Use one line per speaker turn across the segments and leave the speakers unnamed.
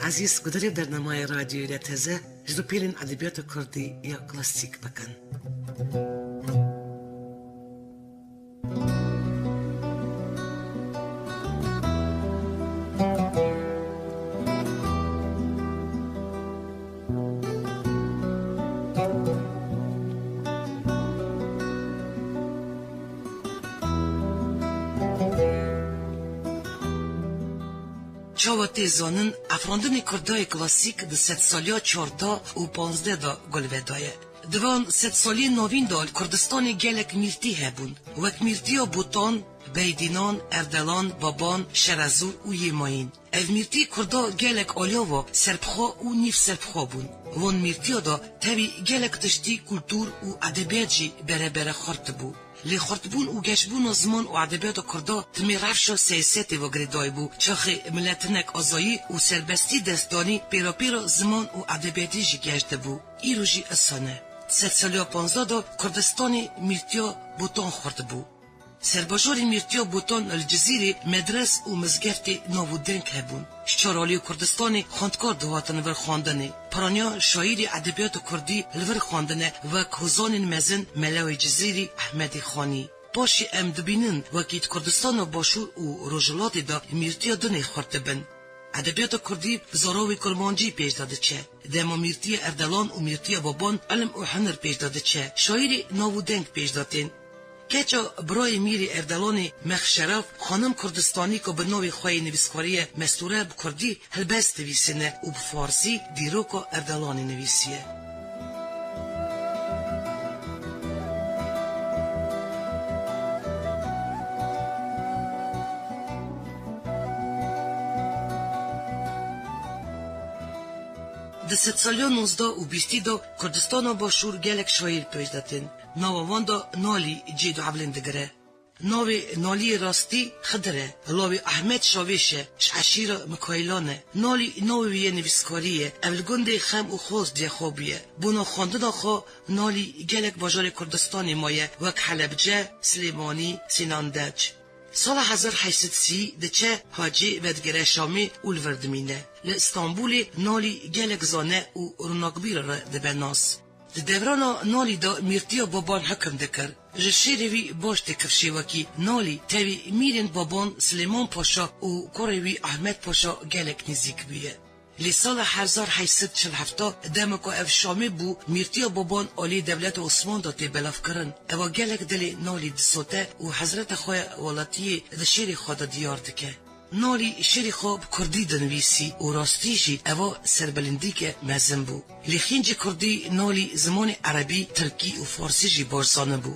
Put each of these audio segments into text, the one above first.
عزیز گذاری برنامه رادیوی رتزه جدو پیرین ادبیات کردی یا کلاسیک بکن. چاوتی زانن افراندن کردای کلاسیک ده 100 سالیا 14 و 15 دا گلویدایه. دوان 100 سالی نوین دال کردستان گلک میرتی هبون. وک میرتی بوتان، بیدینان، اردلان، بابان، شرزور و یماین. اف میرتی کردا گلک آلیاوا سربخوا و نیف سربخوا بون. وان میرتی دا تاوی گلک تشتی کلتور و ادبیات جی بره بره خورد بو. لی خورتبون و گشبون زمان و ادبیات کردا تمی رفشا سیاستی و گریدای بو چاخی ملتنک آزایی و سربستی دستانی پیرا زمان و ادبیاتی جی گشته بو ایرو جی اسانه 100 سالیا 15 دا کردستانی میرتیا بوتان خورد بو سرباجاری میرتیا بوتان الجزیری مدرس و مزگفتی ناودنک هبون شچارالی کردستانی خاندکار دواتن ور خواندنی پرانیا شاعری ادبیات کردی لور خواندنه و کوزان مزن ملاوی جزیری احمدی خانی باشی ام دبینن وکیت کردستان باشور و روجلاتی دا میرتیا دنی خورد بن ادبیات کردی زاراوی کرمانجی پیش داده چه دما میرتی اردلان و میرتی بابان علم و هنر پیش داده چه شاعری ناودنک پیش دادین کچا برای میری اردلانی مخشرف خانم کردستانی که به نوی خواهی نویسکاری مستوره بکردی هلبست نویسینه و بفارسی دیروکا اردلانی نویسیه. ده 100 سالیا 19 و 20 دا کردستان باشور گلک شایر پیش دادن. ناوان دا نالی جیدو عبلن دگره. ناوی نالی راستی خدره. لاوی احمد شاویشه. شعشیر مکایلانه. ناوی نویسکاریه. اولگنده خم و خوز دی خوبیه. بونا خاندنا خو نالی گلک باجار کردستانی مایه وک حلبجه، سلیمانی، سیناندج. سال 1830 دچه حاجی ودگره شامی اولوردمینه. لإستانبول نالی گلک زانه و روناقبیر را دبناس. دبرانا نالی دا میرتیا بابان حکم دکر. جشیروی باش دکفشی وکی نالی تاوی میرین بابان سلیمان پاشا و کوروی احمد پاشا گلک نزیک بیه. لی سال 1847 دمکو اف شامی بو میرتیا بابان آلی دولت عثمان داتی بلاف کرن. اوا گلک دلی نالی دسوته و حضرت خواه ولاتی دشیری خود دیار دکه. نالی شری خواب کردی دنویسی و راستی جی اوا سربلندی که مزن بو. لیخینج کردی نالی زمان عربی، ترکی و فارسی جی بارزانه بو.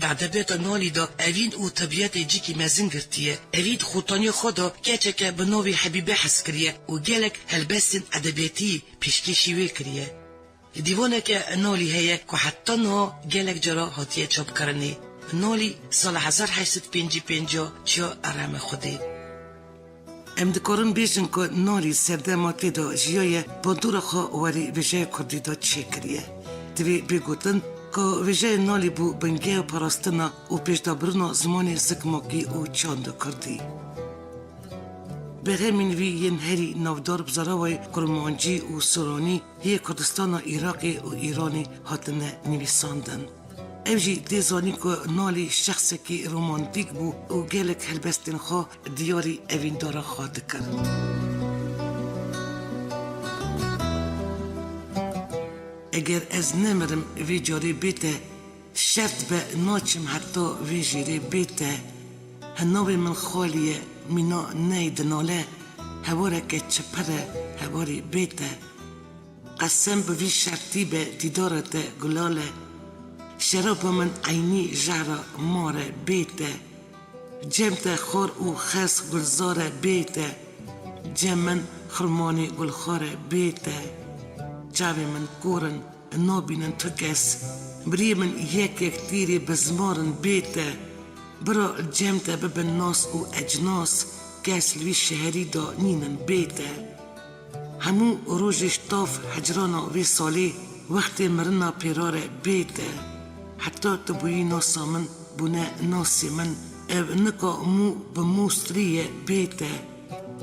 بعد بیت نالی دا اوین و طبیعت جی که مزن گرتیه. اوین خوتانی خدا کچه که به ناوی حبیبه حس کریه و گلک هلبستن ادبیاتی پیشکشی وی کریه. دیوانه که نالی هیه که حتی نا گلک جرا حاتیه چاپ کرنه. نالی سال 1855 چیا ارم خودی. ام دکارن بیشن که نالی سردماتی دا جیای بندور خواه واری ویژه کردی دا چه کریه. دوی بگوتن که ویژه نالی بو بنگه و پراستنا و پیشدابرنا زمان زکماکی و چاند کردی. به همین وی ین هری نودار بزراوی کرمانجی و سورانی هی کردستان عراقی و ایرانی هاتن نویساندن. اوجی دیزانی که نالی شخصی که رومانتیک بو و گلک هلبستن خواه دیاری اوین دارا خواه دکر. اگر از نمرم وی جاری بیته شرط به ناچم حتی وی جیری بیته هنوی من خالیه مینا نید ناله هواره که چپره هواری بیته قسم به وی شرطی به دیدارت گلاله شراب من عینی جعر مار بیته جمت خور و خس گلزار بیته جمن خرمانی گلخار بیته جاوی من کورن نابینن تو کس بری من یک تیری بزمارن بیته برا جمت ببن ناس و اجناس کس لوی شهری دا نینن بیته همو روزش تاف حجرانا وی سالی وقت مرنا پیرار بیته حتی تبوی ناسا من بونه ناسی من او نکا مو بموستریه بیته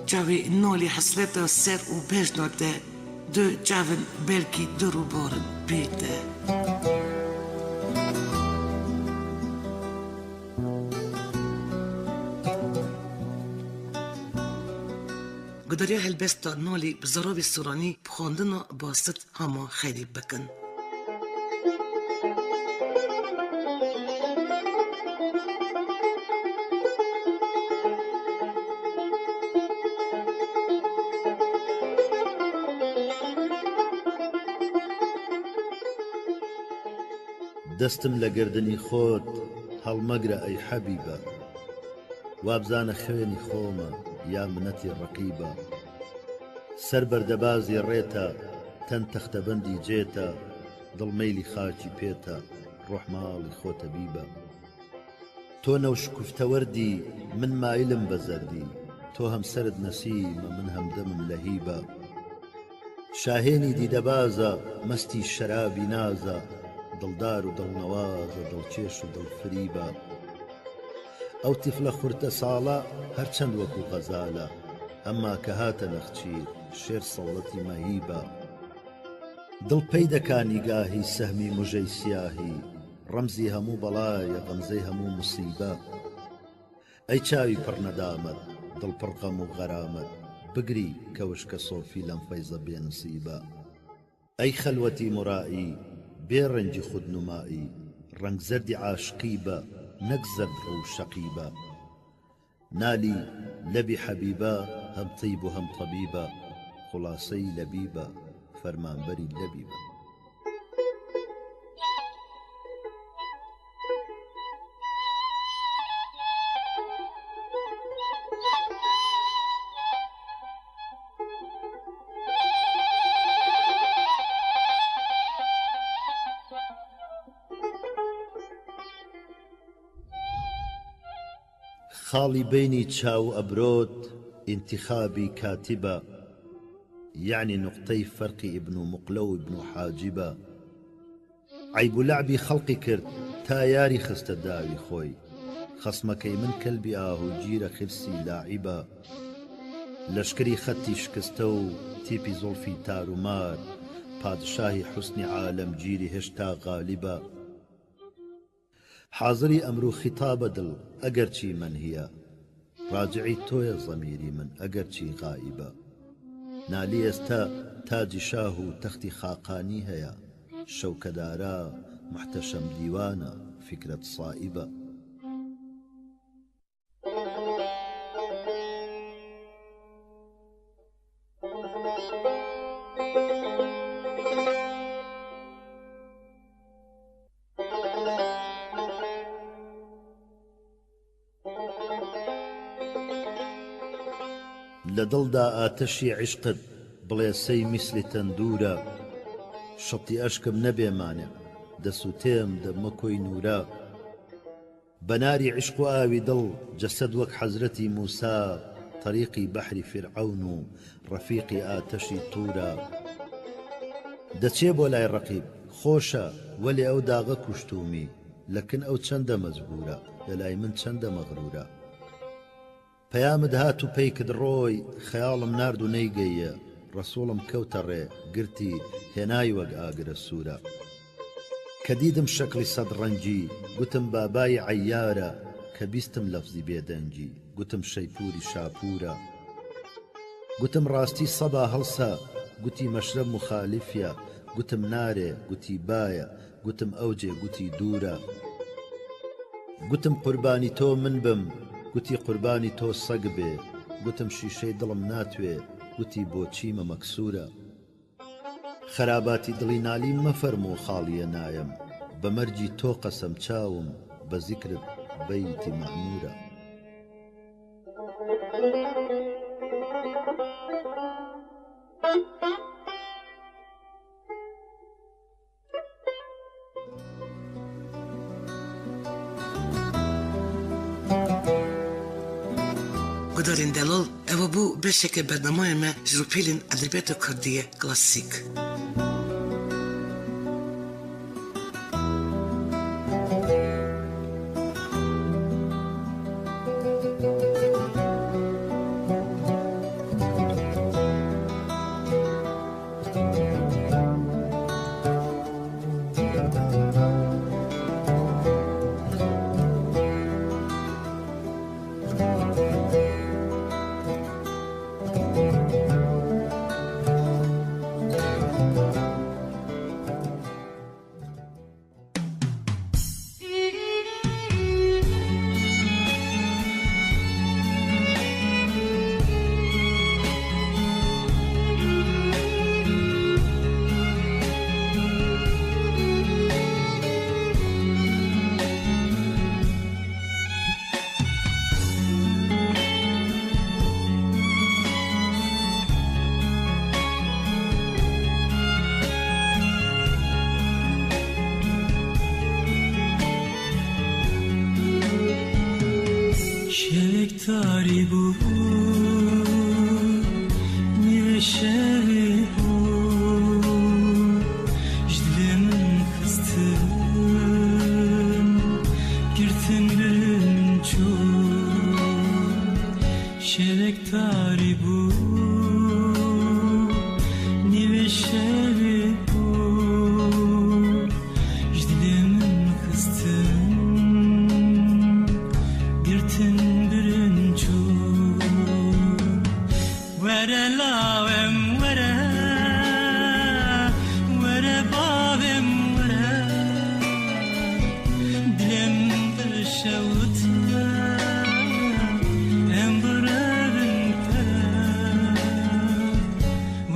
Çavi noli hasreta ser u beşnote, de çavin belki duruborun bete. قدريا هالبستا نولي بزرابي السوراني بخوندنا باسط هما خيلي بكن.
دەستم لە گردنی خۆت هەڵمەگرە ئەی حەبیبە، وابزانە خوێنی خۆمە یا منەتی ڕەقیبە، سەر بەردەبازی ڕێتە تەن تەختەبەندی جێتە، دڵمەیلی خاکی پێتە ڕۆح ماڵی خۆتە بیبە. تۆ نەوشکوفتەوەردی من مایلم بە زەردی، تۆ هەمسەرت نەسیمە من هەمدەمم لە هیبە، شاهێنی دیدەبازە مەستی شەرابی نازە، دڵدار و دڵنەوازە دڵکێش و دڵفریبە. ئەو تیفلە خورتە ساڵە هەرچەند وەکو غەزالە، ئەمما کە هاتە نەخچیر شێر سەوڵەتی مەهیبە. دڵ پەی دەکا نیگاهی سەهمی موژەی سیاهی، ڕەمزی هەموو بەڵایە غەمزەی هەموو موسیبە. ئەی چاوی پڕ نەدامەت دڵ پڕ غەم و غەرامەت، بگری کەوشکە سۆفی لەم فەیزە بێنسیبە. ئەی خەلوەتی مرایی بێ ڕەنجی خودنمایی، ڕەنگ زەردی عاشقی بە نەک زەرد ڕوو شەقیبە. نالی لەبی حەبیبە هەم تیب و هەم تەبیبە، خوڵاسەی لەبیبە فەرمانبەری لەبیبە. خاڵی بینی چاو ئەبرۆت ئینتیخابی کاتیبە، یعنی نقطەی فەرقی ئیبن و مقلە و ئیبن و حاجیبە. عەیب و لەعبی خەڵقی کرد تا یاری خستە داوی خۆی، خەسمەکەی من کەلبی ئاهوگیرە خرسی لاعیبە. لەشکری خەتی شکستە و تیپی زۆڵفی تارومار، پادشاهی حوسنی عالەمگیری هێشتا غالیبە. حاضری ئەمرو خیتابە دڵ ئەگەرچی منهیە، ڕاجعی تۆیە زەمیری من ئەگەرچی غائیبە. نالی ئێستا تاجی شاه و تەختی خاقانی هەیە، شەوکەدارە محتەشەم دیوانە فکرەت سائیبە. لە دڵدا ئاتەشی عیشقت بڵێسەی میسلی تەندورە، شەڵتی ئەشکم نەبێمانێ دەسووتێم دەمەکۆی نورە. بەناری عیشق و ئاوی دڵ جەسەد وەک حەزرەتی موسا، طەریقی بەحری فرعەون و ڕەفیقی ئاتەشی تورە. دەچێ بۆ لای ڕەقیب خۆشە وەلێ ئەو داغە کوشتومی، لەکن ئەو چەندە مەجبورە لە لای من چەندە مەغرورە. پەیامت هات و پێی کرد ڕۆی، خەیاڵم نارد و نەیگەیە، ڕەسوڵم کەوتە ڕێ گرتی هێنای وەک ئاگرە سوورە. کە دیدم شەکڵی سەد ڕەنگی گوتم بابای عەیارە، کە بیستم لەفزی بێدەنگی گوتم شەیپوری شاپورە. گوتم ڕاستی سەبا هەڵسە گوتی مەشرەب مخالیفە، گوتم نارێ گوتی بایە، گوتم ئەوجێ گوتی دوورە. گوتم قوربانی تۆ من بم، گوتی قوربانی تۆ سەگ بێ، گوتم شیشەی دڵم ناتوێ، گوتی بۆچیمە مەکسورە. خەراباتی دڵی نالی مەفەرمۆ خاڵیە نایم، بە مەرجی تۆ قەسەم چاوم بە زیکرت بەیتی مەعمورە.
گدارین دلال او بو بشک برنامه ما جروپیلین ادبیات کردی کلاسیک.
tari bu neşeli bu jdilim kıstım girtin birin çok şerek tari bu neşeli bu jdilim kıstım girtin birin çok were lawem were babem were dilim şevt embrabin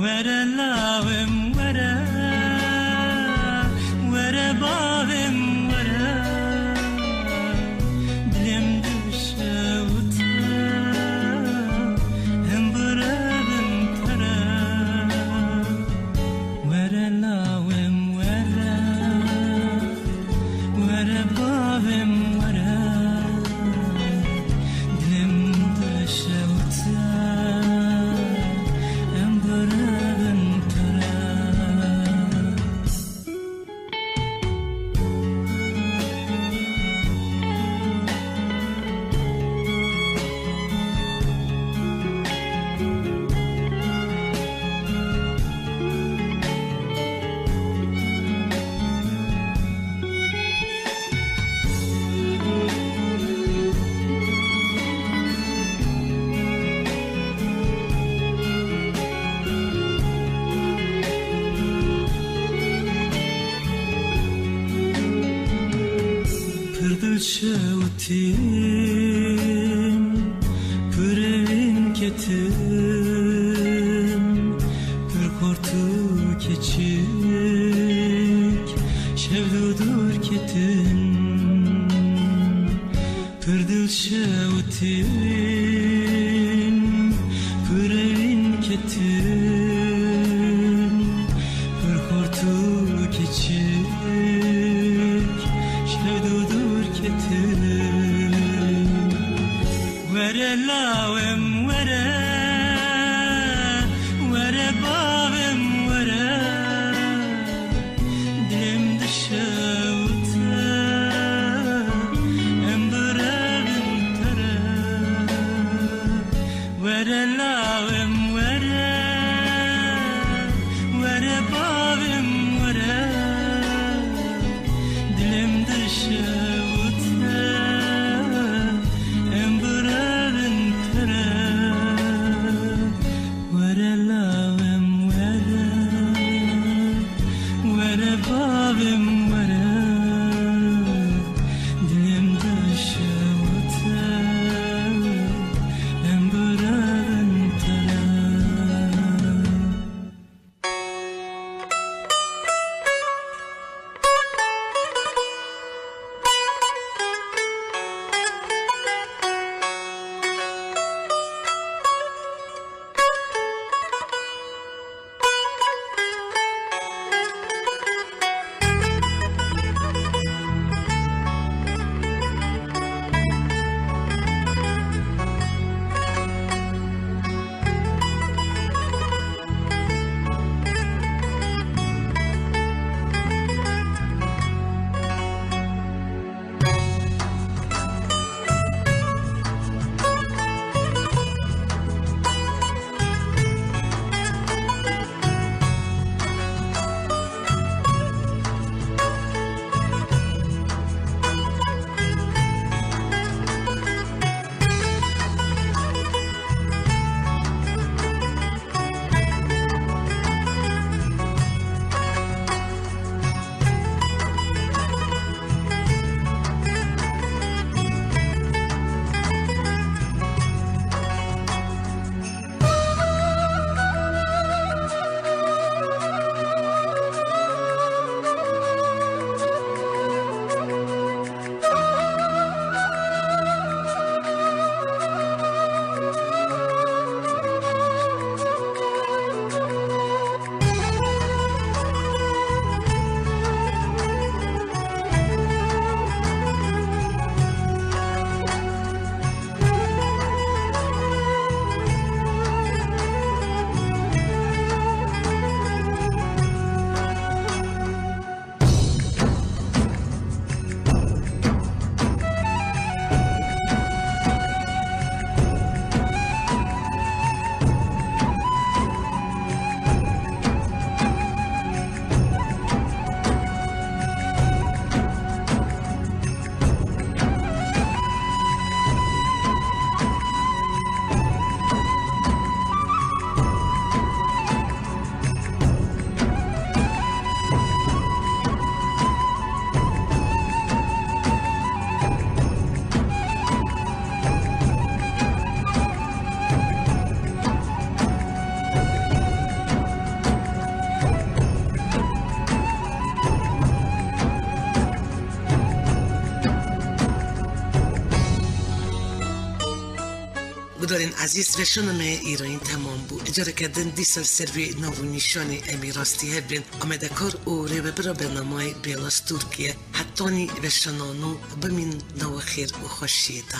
were lawem were babem were dilim şevt embrabin were lawem were babem were dilim şevt embrabin pırdıl şevtim pırevin ketim pır kortu keçik şevdudur ketin pırdıl şevtim pırevin ketim pır kortu keçik şevdudur ketin were lawem were babem were dilim şevt embrabin were lawem were babem were dilim şevt embrabin were lawem were babem were dilim şevt embrabin
گدارین عزیز رشانم ایرانی تمام بود اجاره کردن دیسال سروی نو نشانی امی راستی هبین آمده کار او ریوه برا برنامه بیلاس ترکیه حتانی رشانانو بمین نو خیر و خوشیده